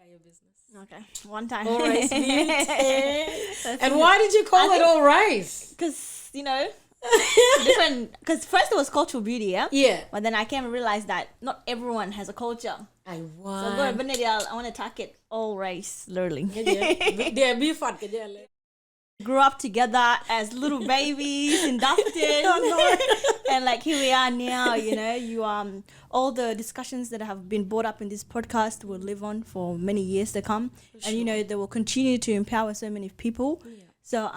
your business. Okay, one time. All Rice Beauty. And why did you call it All Rice? Because, different. Because first it was cultural beauty, yeah? Yeah. But then I came and realized that not everyone has a culture. I So want. I want to attack it all race, literally. Yeah, be fun. Grew up together as little babies in Dustin. And like here we are now, you all the discussions that have been brought up in this podcast will live on for many years to come. And they will continue to empower so many people. Yeah. So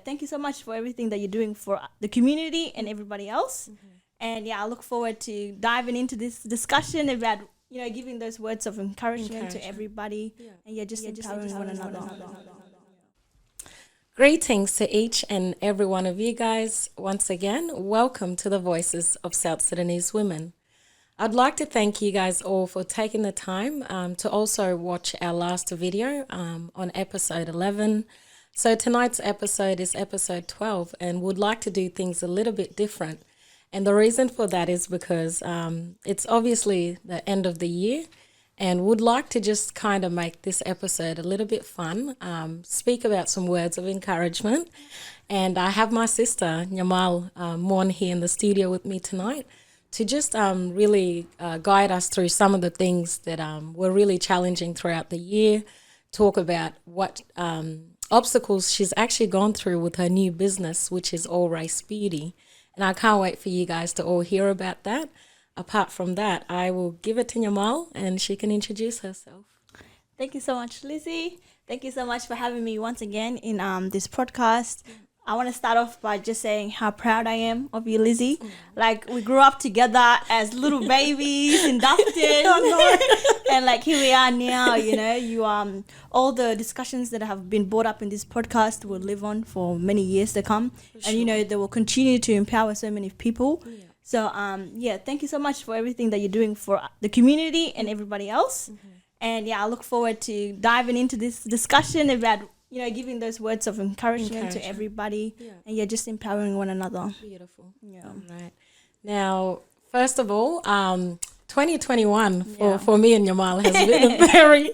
thank you so much for everything that you're doing for the community and everybody else. And I look forward to diving into this discussion about giving those words of encouragement to everybody. And just empowering one another. Greetings to each and every one of you guys. Once again, welcome to the Voices of South Sudanese Women. I'd like to thank you guys all for taking the time to also watch our last video on episode 11. So tonight's episode is episode 12 and would like to do things a little bit different. And the reason for that is because it's obviously the end of the year and would like to just kind of make this episode a little bit fun, speak about some words of encouragement. And I have my sister, Nyamal Mon, here in the studio with me tonight to just really guide us through some of the things that were really challenging throughout the year, talk about what obstacles she's actually gone through with her new business, which is All Rice Beauty. And I can't wait for you guys to all hear about that. Apart from that, I will give it to Nyamal and she can introduce herself. Thank you so much, Lizzie. Thank you so much for having me once again in this podcast. I want to start off by just saying how proud I am of you, Lizzie. Like, we grew up together as little babies in Dustin. And like here we are now, you all the discussions that have been brought up in this podcast will live on for many years to come. And they will continue to empower so many people. Yeah. So thank you so much for everything that you're doing for the community and everybody else. And I look forward to diving into this discussion about giving those words of encouragement to everybody. And just empowering one another. Beautiful. Yeah. All right. Now, first of all, 2021 for me and Yamal has been a very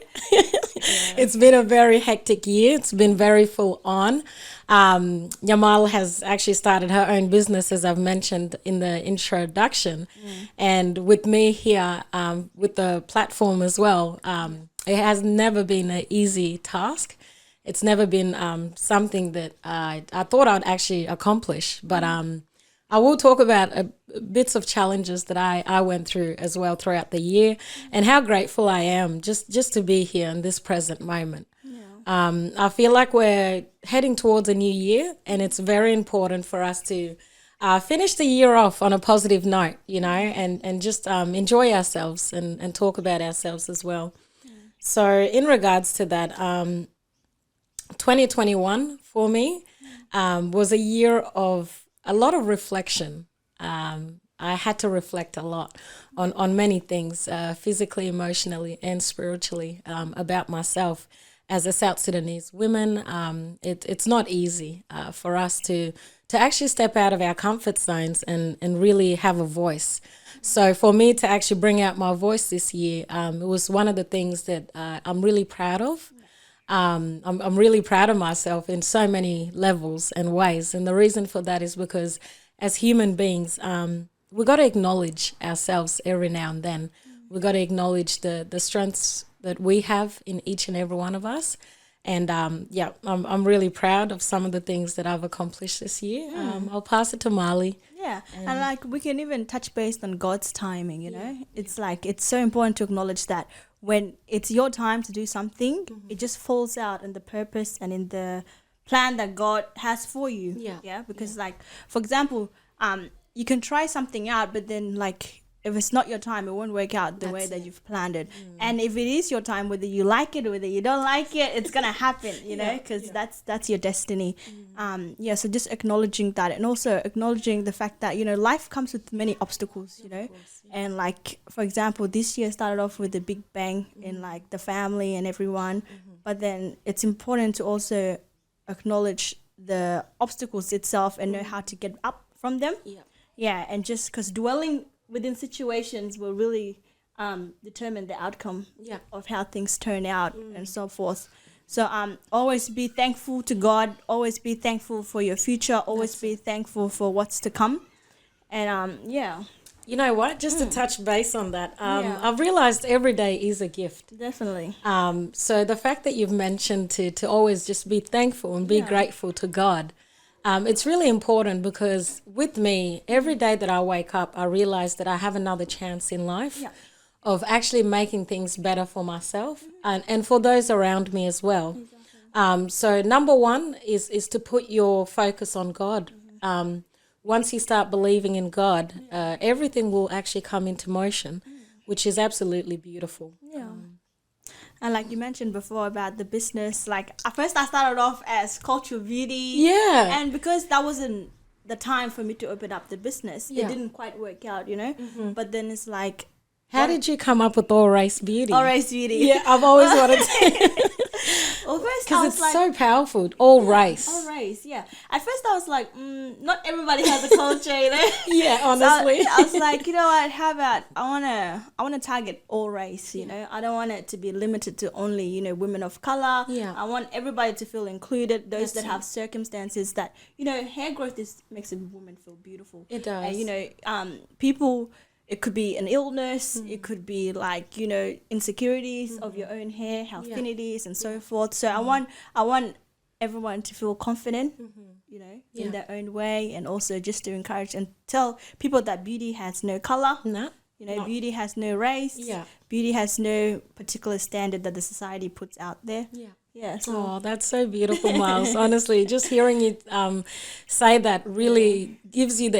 it's been a very hectic year. It's been very full on. Yamal has actually started her own business, as I've mentioned in the introduction. And with me here, with the platform as well, it has never been an easy task. It's never been something that I thought I'd actually accomplish. But I will talk about bits of challenges that I went through as well throughout the year and how grateful I am just to be here in this present moment. I feel like we're heading towards a new year and it's very important for us to finish the year off on a positive note, and just enjoy ourselves and talk about ourselves as well. So in regards to that, 2021 for me was a year of a lot of reflection. I had to reflect a lot on many things, physically, emotionally, and spiritually, about myself as a South Sudanese woman. It's not easy for us to actually step out of our comfort zones and really have a voice. So for me to actually bring out my voice this year, it was one of the things that I'm really proud of. I'm really proud of myself in so many levels and ways. And the reason for that is because as human beings, we got to acknowledge ourselves every now and then. We got to acknowledge the strengths that we have in each and every one of us. And I'm really proud of some of the things that I've accomplished this year. I'll pass it to Marley. Yeah, and like we can even touch base on God's timing, It's like it's so important to acknowledge that when it's your time to do something, it just falls out in the purpose and in the plan that God has for you. Because like, for example, you can try something out, but then like if it's not your time, it won't work out the way that you've planned it. And if it is your time, whether you like it or whether you don't like it, it's gonna happen, because that's your destiny. So just acknowledging that, and also acknowledging the fact that life comes with many obstacles, and like, for example, this year started off with a big bang in like the family and everyone, but then it's important to also acknowledge the obstacles itself and know how to get up from them. And just because dwelling within situations will really determine the outcome Yeah. of how things turn out and so forth. So always be thankful to God. Always be thankful for your future. Always be thankful for what's to come. And yeah, You know what? Just to touch base on that, Yeah. I've realized every day is a gift. definitely. So the fact that you've mentioned to always just be thankful and be grateful to God, it's really important because with me, every day that I wake up, I realize that I have another chance in life Yeah. of actually making things better for myself and for those around me as well. So number one is to put your focus on God. Once you start believing in God, everything will actually come into motion, which is absolutely beautiful. Yeah. And like you mentioned before about the business, like at first I started off as cultural beauty. Yeah. And because that wasn't the time for me to open up the business, Yeah. it didn't quite work out, you know? But then it's like, How did you come up with all race beauty? all right, sweetie. Yeah, I've always wanted to. Well, first I Because was it's like, so powerful. All race. all race, yeah. At first I was like, not everybody has a culture, you know? Yeah, So honestly. I was like, you know what? How about I wanna target all race. You know, I don't want it to be limited to only women of color. Yeah. I want everybody to feel included. Those That's that have circumstances that hair growth makes a woman feel beautiful. It does. And people. It could be an illness. It could be like insecurities of your own hair, how thin it is, and so forth. So I want everyone to feel confident, in their own way, and also just to encourage and tell people that beauty has no color. No. Beauty has no race. Yeah. Beauty has no particular standard that the society puts out there. Yeah. Yeah. So Oh, that's so beautiful, Miles. Honestly, just hearing you say that really gives you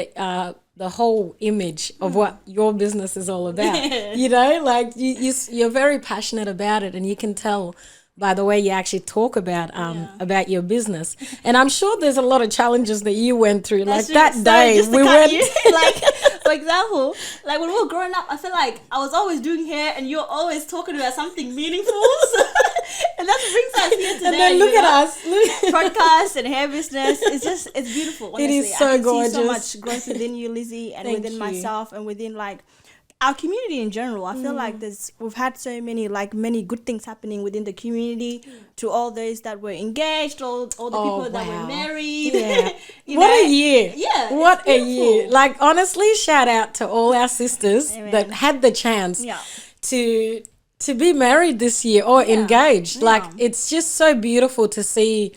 the whole image of what your business is all about. Like you're very passionate about it, and you can tell by the way you actually talk about your business. And I'm sure there's a lot of challenges that you went through. That's Like that true. day Just to we cut went. you, like for example, like when we were growing up, I feel like I was always doing hair and you're always talking about something meaningful. And that's what brings us here today. And then look at us. Podcast and hair business. It's beautiful. Honestly. It is so I can gorgeous. see so much growth within you, Lizzie, and Thank within you. myself, and within like our community in general. I feel like we've had so many good things happening within the community. To all those that were engaged, all the people that were married. Yeah. You What know? a year. Yeah, What it's a year. beautiful. Like honestly, shout out to all our sisters Amen. that had the chance Yeah. to be married this year or engaged. Yeah. Like it's just so beautiful to see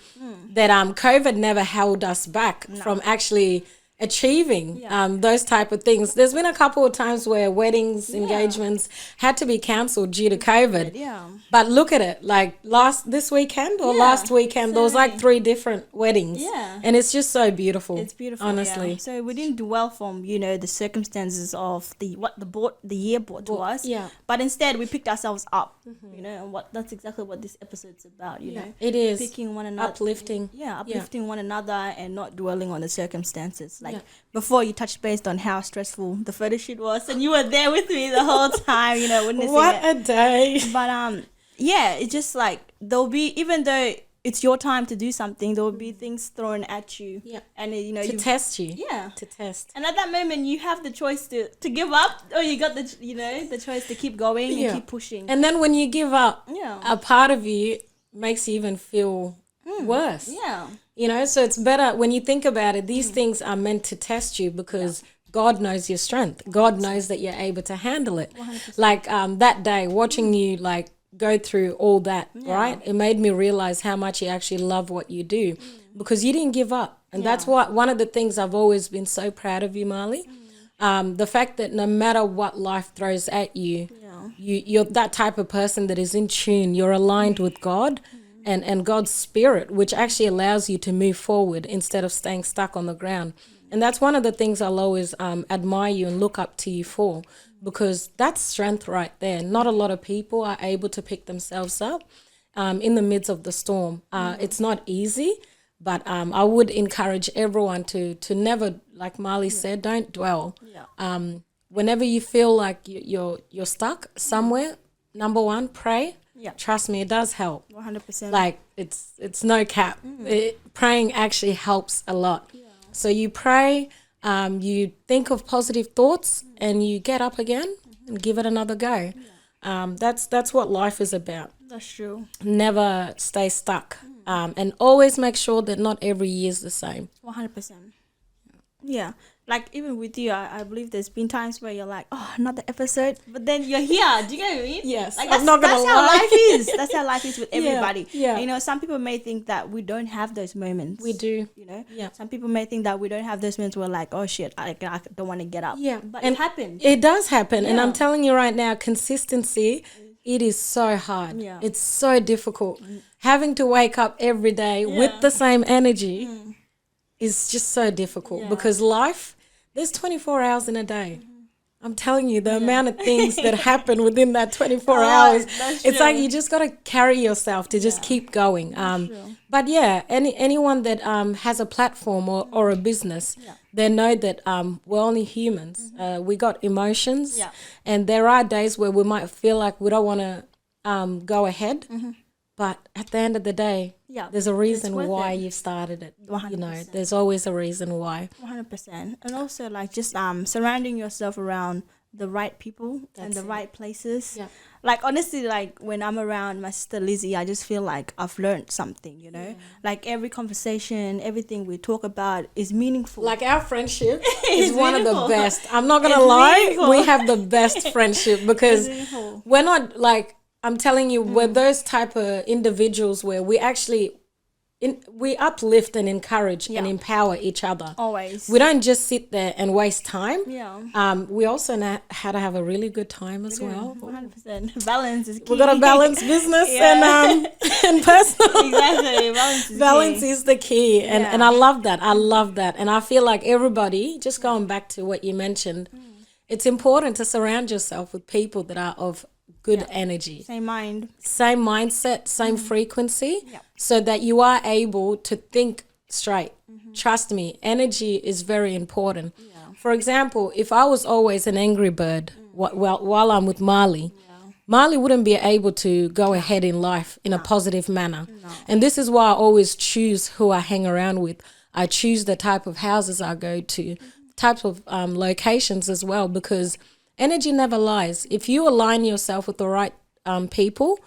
that COVID never held us back from actually achieving those type of things. There's been a couple of times where weddings, engagements had to be cancelled due to COVID. Yeah. But look at it, like last weekend, there was like 3 different weddings. Yeah. And it's just so beautiful. It's beautiful, honestly. yeah. So we didn't dwell from the circumstances of the year brought to us. yeah. But instead we picked ourselves up. And that's exactly what this episode's about. You know, It is picking one another, uplifting. uplifting one another, and not dwelling on the circumstances. Like Yeah. before, you touched based on how stressful the photo shoot was, and you were there with me the whole time. Witnessing What it. a day. But it's just like there'll be, even though it's your time to do something, there will be things thrown at you. Yeah. And To test you. Yeah. To test. And at that moment, you have the choice to give up, or you got the choice to keep going and keep pushing. And then when you give up, Yeah. a part of you makes you even feel worse. Yeah. So it's better when you think about it. These things are meant to test you because God knows your strength. God knows that you're able to handle it. 100%. Like that day, watching you like go through all that, right? It made me realize how much you actually love what you do because you didn't give up. And that's what one of the things I've always been so proud of you, Marley. The fact that no matter what life throws at you, you're that type of person that is in tune. You're aligned with God. And God's spirit, which actually allows you to move forward instead of staying stuck on the ground. And that's one of the things I'll always admire you and look up to you for, because that's strength right there. Not a lot of people are able to pick themselves up in the midst of the storm. It's not easy, but I would encourage everyone to never, like Marley said, don't dwell. Whenever you feel like you're stuck somewhere, number one, pray. Yeah. Trust me, it does help. 100%. Like it's no cap. Praying actually helps a lot. So you pray, you think of positive thoughts, and you get up again and give it another go. That's what life is about. That's true. Never stay stuck, and always make sure that not every year is the same. 100%. Yeah. Like even with you, I believe there's been times where you're like, oh, another episode, but then you're here. Do you get what I mean? Yes, Like I'm not gonna that's how lie. life is. That's how life is with everybody. Yeah. And, you know, some people may think that we don't have those moments. We do. You know. Yeah. Some people may think that we don't have those moments where like, oh shit, I don't want to get up. Yeah, But and it happens. It does happen, and Yeah. I'm telling you right now, consistency. It is so hard. Yeah. It's so difficult. Having to wake up every day with the same energy is just so difficult because life, there's 24 hours in a day. I'm telling you, the amount of things that happen within that 24 hours, it's like you just got to carry yourself to just keep going. But yeah, anyone that has a platform or a business, they know that we're only humans. We got emotions, and there are days where we might feel like we don't want to go ahead. But at the end of the day, there's a reason why you've started it. 100%. You know, there's always a reason why. 100%. And also like just surrounding yourself around the right people and the right places. Yeah. Like honestly, like when I'm around my sister Lizzie, I just feel like I've learned something, you know? Like every conversation, everything we talk about is meaningful. Like our friendship is one of meaningful. the best. I'm not going to lie. meaningful. We have the best friendship because meaningful. we're not like, I'm telling you, we're those type of individuals where we actually we uplift and encourage and empower each other. Always. We don't just sit there and waste time. Yeah. We also know how to have a really good time as well. 100%. Balance is key. We've got to balance business and personal. Exactly. Balance is Balance key. is the key, and I love that. I love that, and I feel like everybody, just going back to what you mentioned, it's important to surround yourself with people that are of good energy, Same mind. same mindset, same frequency, so that you are able to think straight. Trust me, energy is very important. For example, if I was always an angry bird while I'm with Marley, Marley wouldn't be able to go ahead in life in a positive manner. And this is why I always choose who I hang around with. I choose the type of houses I go to, types of locations as well, because energy never lies. If you align yourself with the right people,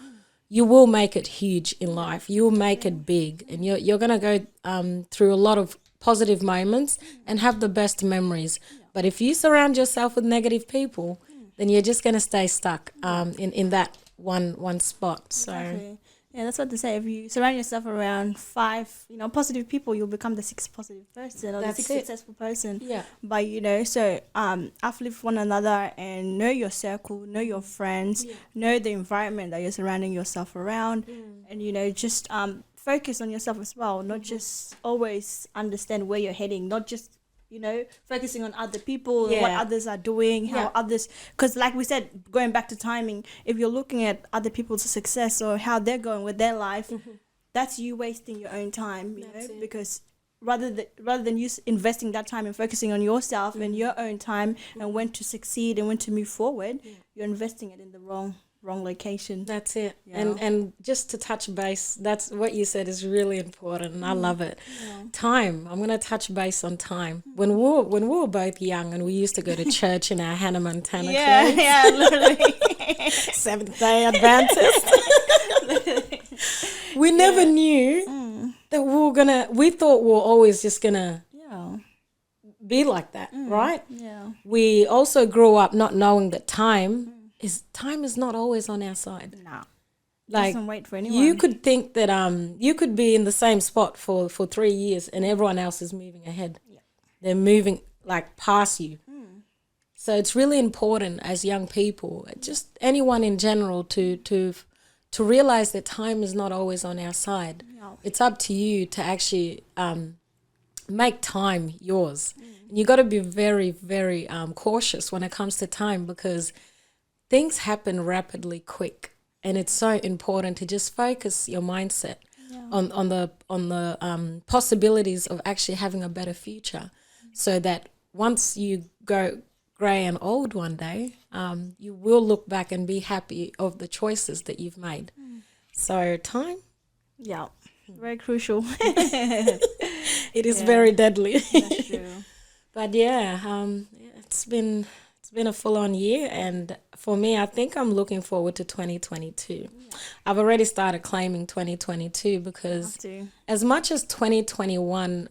you will make it huge in life. You will make it big, and you're going to go through a lot of positive moments and have the best memories. But if you surround yourself with negative people, then you're just going to stay stuck in that one spot. So Exactly. Yeah, that's what they say. If you surround yourself around 5, positive people, you'll become the 6th positive person or That's the 6th it. successful person. Yeah. But so uplift one another and know your circle, know your friends, know the environment that you're surrounding yourself around, and just focus on yourself as well. Not just always understand where you're heading. Not just focusing on other people and what others are doing, how others, because like we said, going back to timing, if you're looking at other people's success or how they're going with their life, that's you wasting your own time, because rather than you investing that time and focusing on yourself and your own time and when to succeed and when to move forward, you're investing it in the wrong location. that's it. And just to touch base, that's what you said is really important, and I love it. Time. I'm going to touch base on time. When we were both young and we used to go to church in our Hannah Montana clothes, Literally. Seventh-day Adventist, we never knew that we thought we were always just going to be like that, right? Yeah. We also grew up not knowing that time is not always on our side. No. Like, Doesn't wait for anyone. you could think that you could be in the same spot for 3 years and everyone else is moving ahead. They're moving like past you. So it's really important as young people, just anyone in general, to realize that time is not always on our side. It's up to you to actually make time yours. You got to be very, very cautious when it comes to time, because things happen rapidly quick, and it's so important to just focus your mindset on the possibilities of actually having a better future, so that once you go grey and old one day, you will look back and be happy of the choices that you've made. So time, very crucial. it is very deadly. That's true. But it's been been a full-on year, and for me, I think I'm looking forward to 2022. I've already started claiming 2022 because as much as 2021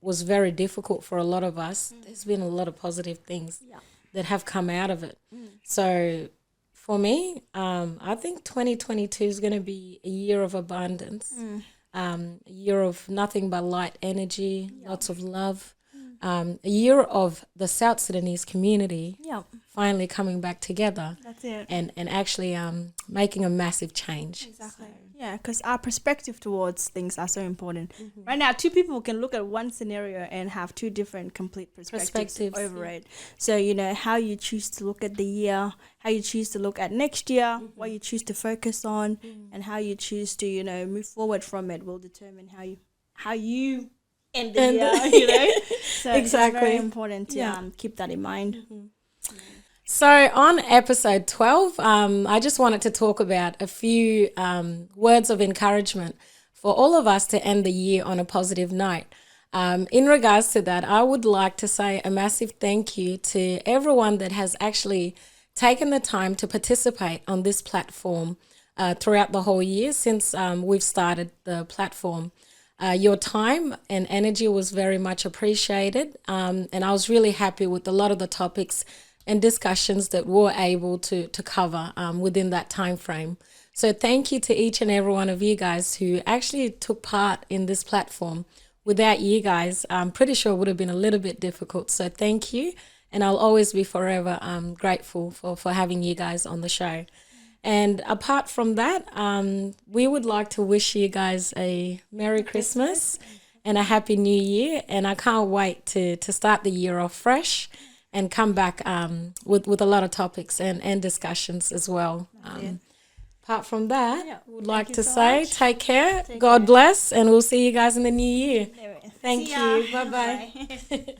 was very difficult for a lot of us, there's been a lot of positive things that have come out of it. So for me, I think 2022 is going to be a year of abundance, a year of nothing but light energy, lots of love. A year of the South Sudanese community finally coming back together. That's it. And actually making a massive change. Exactly. So. Yeah, because our perspective towards things are so important. Right now, two people can look at one scenario and have two different complete perspectives over it. So, you know, how you choose to look at the year, how you choose to look at next year, what you choose to focus on, and how you choose to, you know, move forward from it will determine how you end the year, you know. So it's very important to keep that in mind. So on episode 12, I just wanted to talk about a few words of encouragement for all of us to end the year on a positive note. In regards to that, I would like to say a massive thank you to everyone that has actually taken the time to participate on this platform throughout the whole year since we've started the platform. Your time and energy was very much appreciated, and I was really happy with a lot of the topics and discussions that we're able to cover within that time frame. So thank you to each and every one of you guys who actually took part in this platform. Without you guys, I'm pretty sure it would have been a little bit difficult. So thank you, and I'll always be forever grateful for having you guys on the show. And apart from that, we would like to wish you guys a Merry Christmas and a Happy New Year. And I can't wait to start the year off fresh and come back with a lot of topics and discussions as well. Apart from that, would like to say take care, God bless, and we'll see you guys in the new year. Thank you. Bye-bye.